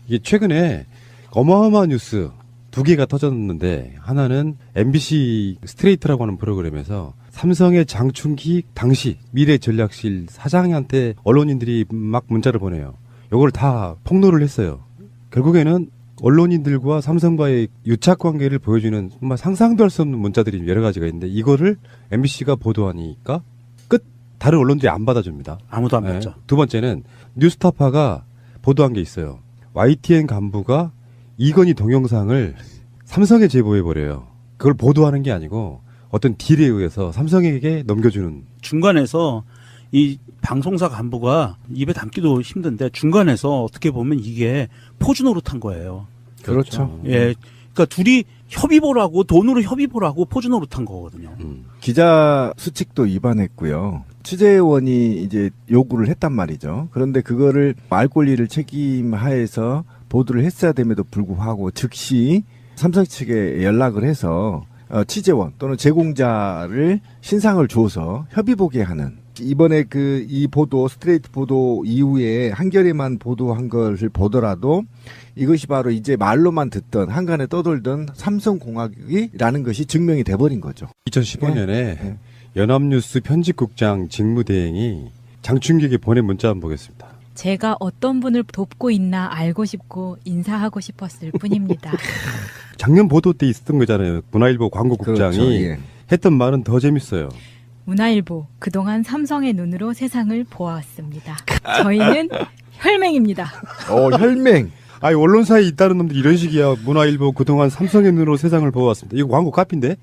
이게 최근에 어마어마한 뉴스 두 개가 터졌는데 하나는 MBC 스트레이트라고 하는 프로그램에서 삼성의 장충기 당시 미래전략실 사장한테 언론인들이 막 문자를 보내요. 이걸 다 폭로를 했어요. 결국에는 언론인들과 삼성과의 유착관계를 보여주는 정말 상상도 할 수 없는 문자들이 여러 가지가 있는데 이거를 MBC가 보도하니까 끝. 다른 언론들이 안 받아줍니다. 아무도 안 받죠. 두 번째는 뉴스타파가 보도한 게 있어요. YTN 간부가 이건희 동영상을 삼성에 제보해버려요. 그걸 보도하는 게 아니고 어떤 딜에 의해서 삼성에게 넘겨주는. 중간에서 이 방송사 간부가 입에 담기도 힘든데 중간에서 어떻게 보면 이게 포주 노릇한 거예요. 그렇죠. 예, 그러니까 둘이 협의보라고 돈으로 협의보라고 포주 노릇한 거거든요. 기자 수칙도 위반했고요. 취재원이 이제 요구를 했단 말이죠. 그런데 그거를 알 권리를 책임하에서 보도를 했어야 됨에도 불구하고 즉시 삼성 측에 연락을 해서 취재원 또는 제공자를 신상을 줘서 협의 보게 하는. 이번에 이 보도 스트레이트 보도 이후에 한겨레만 보도한 것을 보더라도 이것이 바로 이제 말로만 듣던 한간에 떠돌던 삼성공학이라는 것이 증명이 돼버린 거죠. 2015년에 네. 연합뉴스 편집국장 직무대행이 장충기에게 보낸 문자 한번 보겠습니다. 제가 어떤 분을 돕고 있나 알고 싶고 인사하고 싶었을 뿐입니다. 작년 보도 때 있었던 거잖아요. 문화일보 광고국장이 그렇죠. 예. 했던 말은 더 재밌어요. 문화일보, 그동안 삼성의 눈으로 세상을 보아왔습니다. 저희는 혈맹입니다. 혈맹. 아니 언론사에 있다는 놈들이 이런 식이야. 문화일보 그동안 삼성의 눈으로 세상을 보아왔습니다. 이거 광고 카피인데?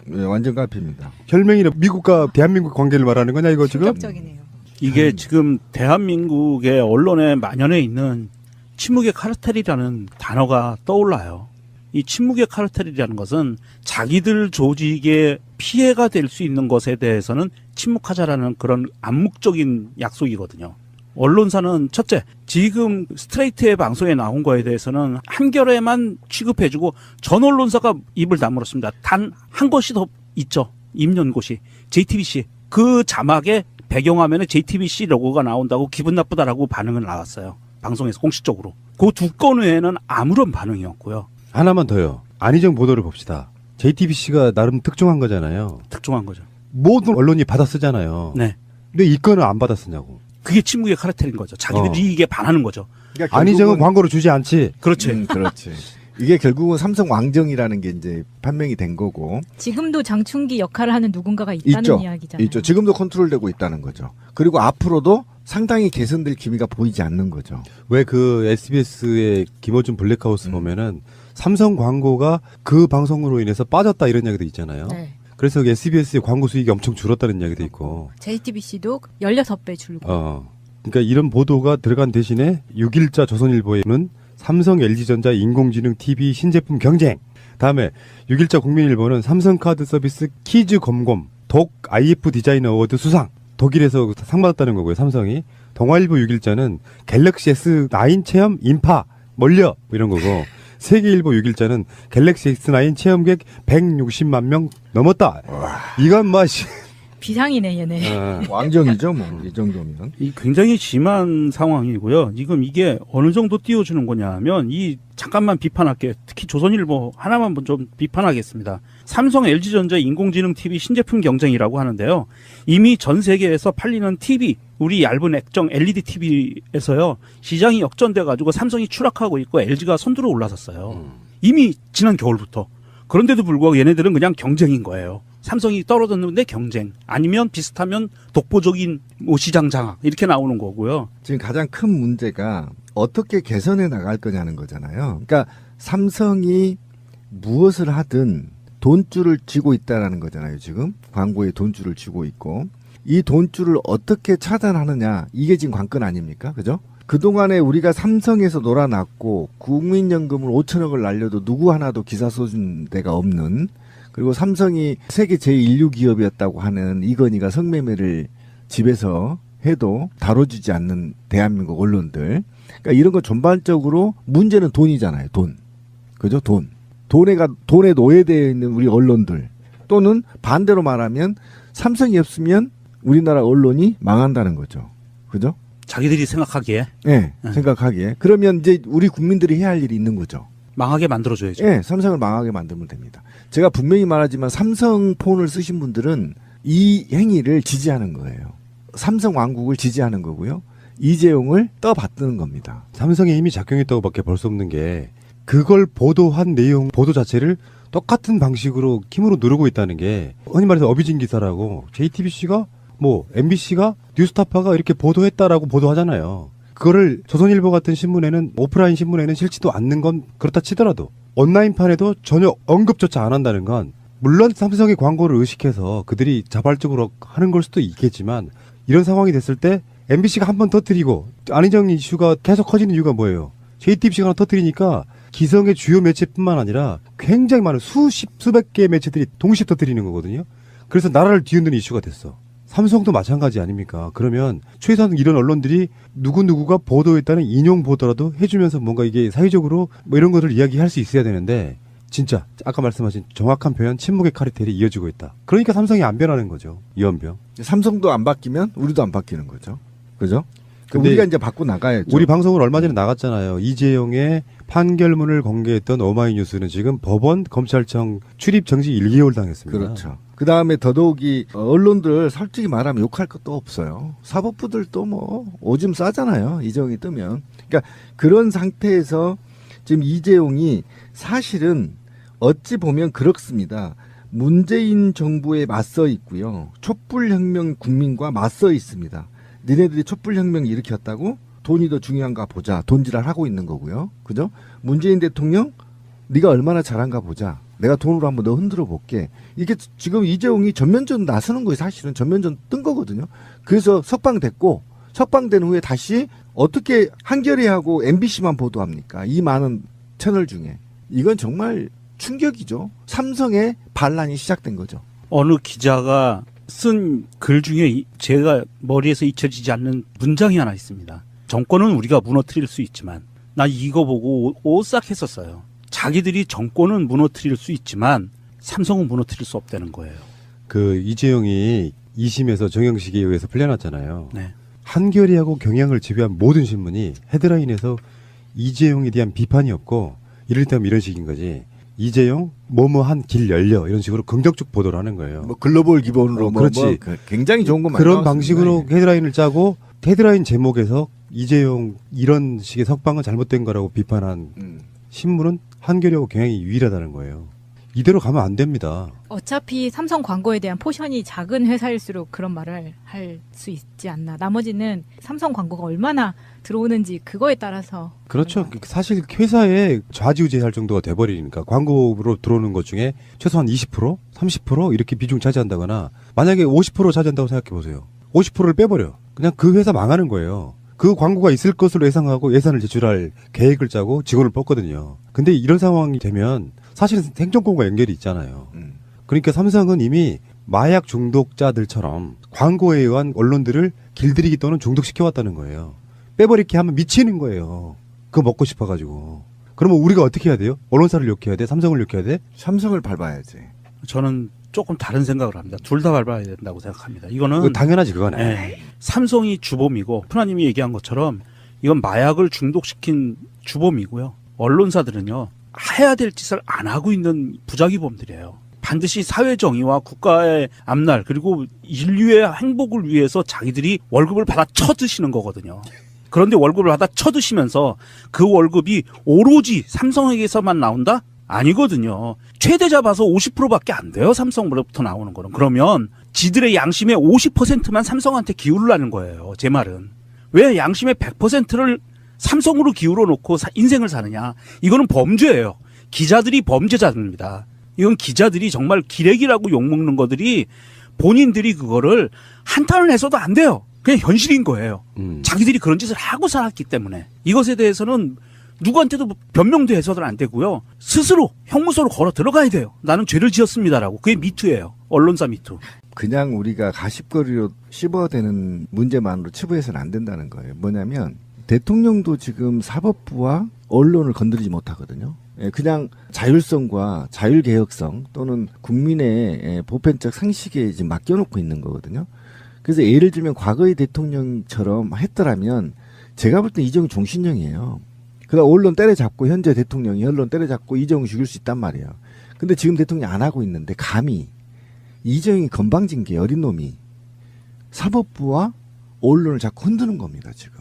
네, 완전 카피입니다. 혈맹이는 미국과 대한민국 관계를 말하는 거냐 이거 지금? 충격적이네요. 이게 지금 대한민국의 언론에 만연해 있는 침묵의 카르텔이라는 단어가 떠올라요. 이 침묵의 카르텔이라는 것은 자기들 조직에 피해가 될 수 있는 것에 대해서는 침묵하자라는 그런 암묵적인 약속이거든요. 언론사는 첫째, 지금 스트레이트의 방송에 나온 거에 대해서는 한겨레만 취급해주고 전 언론사가 입을 다물었습니다. 단 한 것이 더 있죠. 입연고시, JTBC. 그 자막에 배경화면에 JTBC 로고가 나온다고 기분 나쁘다라고 반응을 나왔어요. 방송에서 공식적으로. 그 두 건 외에는 아무런 반응이 없고요. 하나만 더요. 안희정 보도를 봅시다. JTBC가 나름 특종한 거잖아요. 특종한 거죠. 모든 언론이 받아 쓰잖아요. 네. 근데 이 건은 안 받아 쓰냐고. 그게 침묵의 카르텔인 거죠. 자기들 이익에 반하는 거죠. 그러니까 안희정은 광고를 주지 않지. 그렇지. 그렇지. 이게 결국은 삼성 왕정이라는 게 이제 판명이 된 거고. 지금도 장충기 역할을 하는 누군가가 있다는 있죠. 이야기잖아요. 있죠. 지금도 컨트롤되고 있다는 거죠. 그리고 앞으로도 상당히 개선될 기미가 보이지 않는 거죠. 왜 그 SBS의 김어준 블랙하우스 보면은 삼성 광고가 그 방송으로 인해서 빠졌다 이런 이야기도 있잖아요. 네. 그래서 SBS의 광고 수익이 엄청 줄었다는 이야기도 있고. JTBC도 16배 줄고. 그러니까 이런 보도가 들어간 대신에 6일자 조선일보에는 삼성 LG전자 인공지능 TV 신제품 경쟁. 다음에 6일자 국민일보는 삼성카드 서비스 키즈 검검 독 IF 디자인 어워드 수상. 독일에서 상 받았다는 거고요. 삼성이. 동아일보 6일자는 갤럭시 S9 체험 인파 몰려 이런 거고. 세계일보 6일자는 갤럭시 S9 체험객 160만 명 넘었다. 이건 맛이 비상이네 얘네. 왕정이죠, 뭐 이 정도면. 이 굉장히 심한 상황이고요. 지금 이게 어느 정도 띄워주는 거냐면 이 잠깐만 비판할게. 특히 조선일보 하나만 좀 비판하겠습니다. 삼성 LG전자 인공지능 TV 신제품 경쟁이라고 하는데요. 이미 전 세계에서 팔리는 TV, 우리 얇은 액정 LED TV에서요. 시장이 역전돼가지고 삼성이 추락하고 있고 LG가 선두로 올라섰어요. 이미 지난 겨울부터. 그런데도 불구하고 얘네들은 그냥 경쟁인 거예요. 삼성이 떨어졌는데 경쟁. 아니면 비슷하면 독보적인 시장 장악. 이렇게 나오는 거고요. 지금 가장 큰 문제가 어떻게 개선해 나갈 거냐는 거잖아요. 그러니까 삼성이 무엇을 하든 돈줄을 쥐고 있다라는 거잖아요. 지금 광고에 돈줄을 쥐고 있고 이 돈줄을 어떻게 차단하느냐 이게 지금 관건 아닙니까? 그죠? 그동안에 우리가 삼성에서 놀아났고 국민연금을 5천억을 날려도 누구 하나도 기사 써준 데가 없는 그리고 삼성이 세계 제1류 기업이었다고 하는 이건희가 성매매를 집에서 해도 다뤄주지 않는 대한민국 언론들. 그러니까 이런 거 전반적으로 문제는 돈이잖아요. 돈. 그죠? 돈. 돈에 노예되어 있는 우리 언론들. 또는 반대로 말하면 삼성이 없으면 우리나라 언론이 망한다는 거죠. 그죠? 자기들이 생각하기에 네, 네. 생각하기에. 그러면 이제 우리 국민들이 해야 할 일이 있는 거죠. 망하게 만들어줘야죠. 네, 삼성을 망하게 만들면 됩니다. 제가 분명히 말하지만 삼성폰을 쓰신 분들은 이 행위를 지지하는 거예요. 삼성 왕국을 지지하는 거고요. 이재용을 떠받드는 겁니다. 삼성에 이미 작용했다고밖에 볼 수 없는 게 그걸 보도한 내용 보도 자체를 똑같은 방식으로 힘으로 누르고 있다는 게 흔히 말해서 어비진 기사라고 JTBC가 뭐 MBC가 뉴스타파가 이렇게 보도했다라고 보도하잖아요. 그거를 조선일보 같은 신문에는 오프라인 신문에는 실지도 않는 건 그렇다 치더라도 온라인판에도 전혀 언급조차 안 한다는 건 물론 삼성의 광고를 의식해서 그들이 자발적으로 하는 걸 수도 있겠지만 이런 상황이 됐을 때 MBC가 한 번 터뜨리고 안희정 이슈가 계속 커지는 이유가 뭐예요? JTBC가 하나 터뜨리니까 기성의 주요 매체뿐만 아니라 굉장히 많은 수백 개의 매체들이 동시에 터뜨리는 거거든요. 그래서 나라를 뒤흔드는 이슈가 됐어. 삼성도 마찬가지 아닙니까? 그러면 최소한 이런 언론들이 누구누구가 보도했다는 인용 보도라도 해주면서 뭔가 이게 사회적으로 뭐 이런 것을 이야기할 수 있어야 되는데 진짜 아까 말씀하신 정확한 표현 침묵의 카르텔이 이어지고 있다. 그러니까 삼성이 안 변하는 거죠. 이원병. 삼성도 안 바뀌면 우리도 안 바뀌는 거죠. 그죠? 근데 우리가 이제 바꿔 나가야죠. 우리 방송을 얼마 전에 나갔잖아요. 이재용의 판결문을 공개했던 오마이뉴스는 지금 법원 검찰청 출입 정지 1개월 당했습니다. 그렇죠. 그 다음에 더더욱이 언론들 솔직히 말하면 욕할 것도 없어요. 사법부들도 뭐 오줌 싸잖아요. 이재용이 뜨면. 그러니까 그런 상태에서 지금 이재용이 사실은 어찌 보면 그렇습니다. 문재인 정부에 맞서 있고요. 촛불혁명 국민과 맞서 있습니다. 니네들이 촛불혁명 일으켰다고 돈이 더 중요한가 보자. 돈지랄 하고 있는 거고요. 그죠? 문재인 대통령 네가 얼마나 잘한가 보자. 내가 돈으로 한번 너 흔들어 볼게. 이게 지금 이재용이 전면전 나서는 거예요. 사실은 전면전 뜬 거거든요. 그래서 석방됐고 석방된 후에 다시 어떻게 한겨레하고 MBC만 보도합니까? 이 많은 채널 중에. 이건 정말 충격이죠. 삼성의 반란이 시작된 거죠. 어느 기자가 쓴 글 중에 제가 머리에서 잊혀지지 않는 문장이 하나 있습니다. 정권은 우리가 무너뜨릴 수 있지만 나 이거 보고 오싹했었어요. 자기들이 정권은 무너뜨릴 수 있지만 삼성은 무너뜨릴 수 없다는 거예요. 그 이재용이 2심에서 정영식에 의해서 풀려났잖아요. 네. 한겨레하고 경향을 지배한 모든 신문이 헤드라인에서 이재용에 대한 비판이 없고 이를테면 이런 식인 거지. 이재용 뭐뭐한 길 열려 이런 식으로 긍정적 보도를 하는 거예요. 뭐 글로벌 기본으로 그렇지. 굉장히 좋은 것만 그런 나왔습니다. 방식으로 예. 헤드라인을 짜고 헤드라인 제목에서 이재용 이런 식의 석방은 잘못된 거라고 비판한 신문은 한겨레하고 경향이 유일하다는 거예요. 이대로 가면 안 됩니다. 어차피 삼성 광고에 대한 포션이 작은 회사일수록 그런 말을 할 수 있지 않나. 나머지는 삼성 광고가 얼마나 들어오는지 그거에 따라서. 그렇죠. 사실 회사에 좌지우지할 정도가 돼버리니까 광고로 들어오는 것 중에 최소한 20%, 30% 이렇게 비중 차지한다거나 만약에 50% 차지한다고 생각해 보세요. 50%를 빼버려. 그냥 그 회사 망하는 거예요. 그 광고가 있을 것으로 예상하고 예산을 제출할 계획을 짜고 직원을 뽑거든요. 근데 이런 상황이 되면 사실은 행정권과 연결이 있잖아요. 그러니까 삼성은 이미 마약 중독자들처럼 광고에 의한 언론들을 길들이기 또는 중독시켜왔다는 거예요. 빼버리기 하면 미치는 거예요. 그거 먹고 싶어가지고. 그러면 우리가 어떻게 해야 돼요? 언론사를 욕해야 돼? 삼성을 욕해야 돼? 삼성을 밟아야지. 저는 조금 다른 생각을 합니다. 둘 다 밟아야 된다고 생각합니다. 이거는 그거 당연하지 그거네. 네. 삼성이 주범이고 프라님이 얘기한 것처럼 이건 마약을 중독시킨 주범이고요. 언론사들은요. 해야 될 짓을 안 하고 있는 부작위범들이에요. 반드시 사회 정의와 국가의 앞날 그리고 인류의 행복을 위해서 자기들이 월급을 받아 쳐드시는 거거든요. 그런데 월급을 받아 쳐드시면서 그 월급이 오로지 삼성에게서만 나온다? 아니거든요. 최대 잡아서 50%밖에 안 돼요. 삼성으로부터 나오는 거는. 그러면 지들의 양심의 50%만 삼성한테 기울라는 거예요. 제 말은. 왜 양심의 100%를 삼성으로 기울어 놓고 인생을 사느냐. 이거는 범죄예요. 기자들이 범죄자입니다. 이건 기자들이 정말 기레기라고 욕먹는 것들이 본인들이 그거를 한탄을 해서도 안 돼요. 그냥 현실인 거예요. 자기들이 그런 짓을 하고 살았기 때문에. 이것에 대해서는 누구한테도 변명도 해서는 안 되고요. 스스로 형무소로 걸어 들어가야 돼요. 나는 죄를 지었습니다라고. 그게 미투예요. 언론사 미투. 그냥 우리가 가십거리로 씹어대는 문제만으로 치부해서는 안 된다는 거예요. 뭐냐면 대통령도 지금 사법부와 언론을 건드리지 못하거든요. 그냥 자율성과 자율개혁성 또는 국민의 보편적 상식에 지금 맡겨놓고 있는 거거든요. 그래서 예를 들면 과거의 대통령처럼 했더라면 제가 볼 때 이재용 종신형이에요. 그다음 언론 때려잡고 현재 대통령이 언론 때려잡고 이재용 죽일 수 있단 말이에요. 근데 지금 대통령이 안 하고 있는데 감히 이재용이 건방진게 어린 놈이 사법부와 언론을 자꾸 흔드는 겁니다. 지금.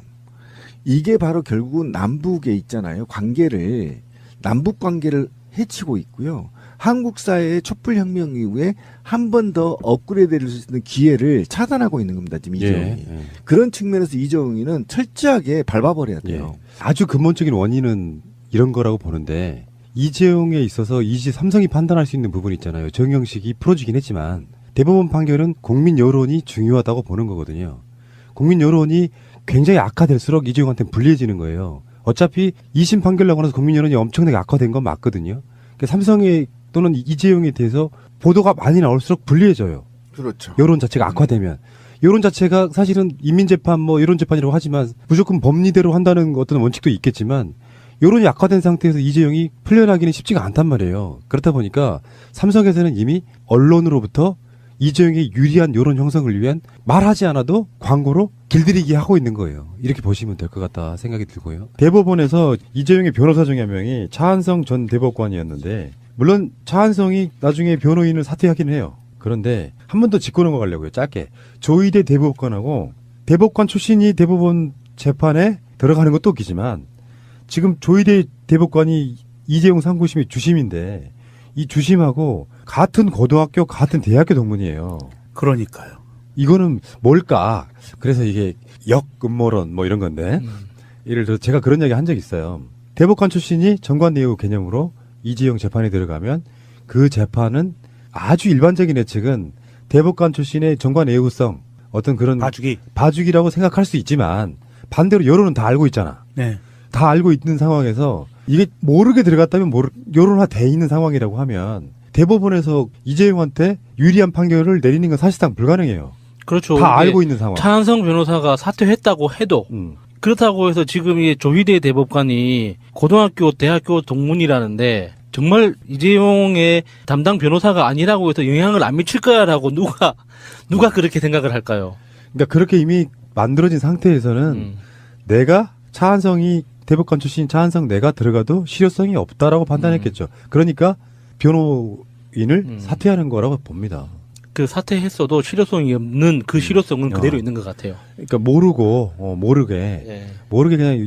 이게 바로 결국은 남북에 있잖아요. 관계를 남북 관계를 해치고 있고요. 한국 사회의 촛불혁명 이후에 한 번 더 업그레이드될 수 있는 기회를 차단하고 있는 겁니다. 지금 이재용이. 예. 그런 측면에서 이재용이는 철저하게 밟아버려야 돼요. 예. 아주 근본적인 원인은 이런 거라고 보는데 이재용에 있어서 이제 삼성이 판단할 수 있는 부분이 있잖아요. 정영식이 풀어주긴 했지만 대법원 판결은 국민 여론이 중요하다고 보는 거거든요. 국민 여론이 굉장히 악화될수록 이재용한테는 불리해지는 거예요. 어차피 2심 판결 나고 나서 국민 여론이 엄청나게 악화된 건 맞거든요. 그러니까 삼성에 또는 이재용에 대해서 보도가 많이 나올수록 불리해져요. 그렇죠. 여론 자체가 악화되면. 여론 자체가 사실은 인민재판 뭐 여론재판이라고 하지만 무조건 법리대로 한다는 어떤 원칙도 있겠지만 여론이 악화된 상태에서 이재용이 풀려나기는 쉽지가 않단 말이에요. 그렇다 보니까 삼성에서는 이미 언론으로부터 이재용의 유리한 여론 형성을 위한 말하지 않아도 광고로 길들이기 하고 있는 거예요. 이렇게 보시면 될 것 같다 생각이 들고요. 대법원에서 이재용의 변호사 중에 한 명이 차한성 전 대법관이었는데 물론 차한성이 나중에 변호인을 사퇴하긴 해요. 그런데 한 번 더 짚고 넘어가려고요. 짧게. 조희대 대법관하고 대법관 출신이 대법원 재판에 들어가는 것도 웃기지만 지금 조희대 대법관이 이재용 상고심의 주심인데 이 주심하고 같은 고등학교 같은 대학교 동문이에요. 그러니까요. 이거는 뭘까? 그래서 이게 역음모론 뭐 이런 건데 예를 들어 제가 그런 얘기 한 적이 있어요. 대법관 출신이 정관예우 개념으로 이재용 재판에 들어가면 그 재판은 아주 일반적인 예측은 대법관 출신의 정관예우성 어떤 그런 봐주기라고 생각할 수 있지만 반대로 여론은 다 알고 있잖아. 네. 다 알고 있는 상황에서 이게 모르게 들어갔다면 여론화돼 있는 상황이라고 하면 대법원에서 이재용한테 유리한 판결을 내리는 건 사실상 불가능해요. 그렇죠. 다 알고 있는 상황. 차한성 변호사가 사퇴했다고 해도 그렇다고 해서 지금 이 조희대 대법관이 고등학교, 대학교 동문이라는데 정말 이재용의 담당 변호사가 아니라고 해서 영향을 안 미칠 거야라고 누가 그렇게 생각을 할까요? 그러니까 그렇게 이미 만들어진 상태에서는 내가 차한성이 대법관 출신 차한성 내가 들어가도 실효성이 없다라고 판단했겠죠. 그러니까 변호인을 사퇴하는 거라고 봅니다. 그 사퇴했어도 실효성이 없는 그 실효성은 그대로 있는 것 같아요. 그러니까 모르게 예. 모르게 그냥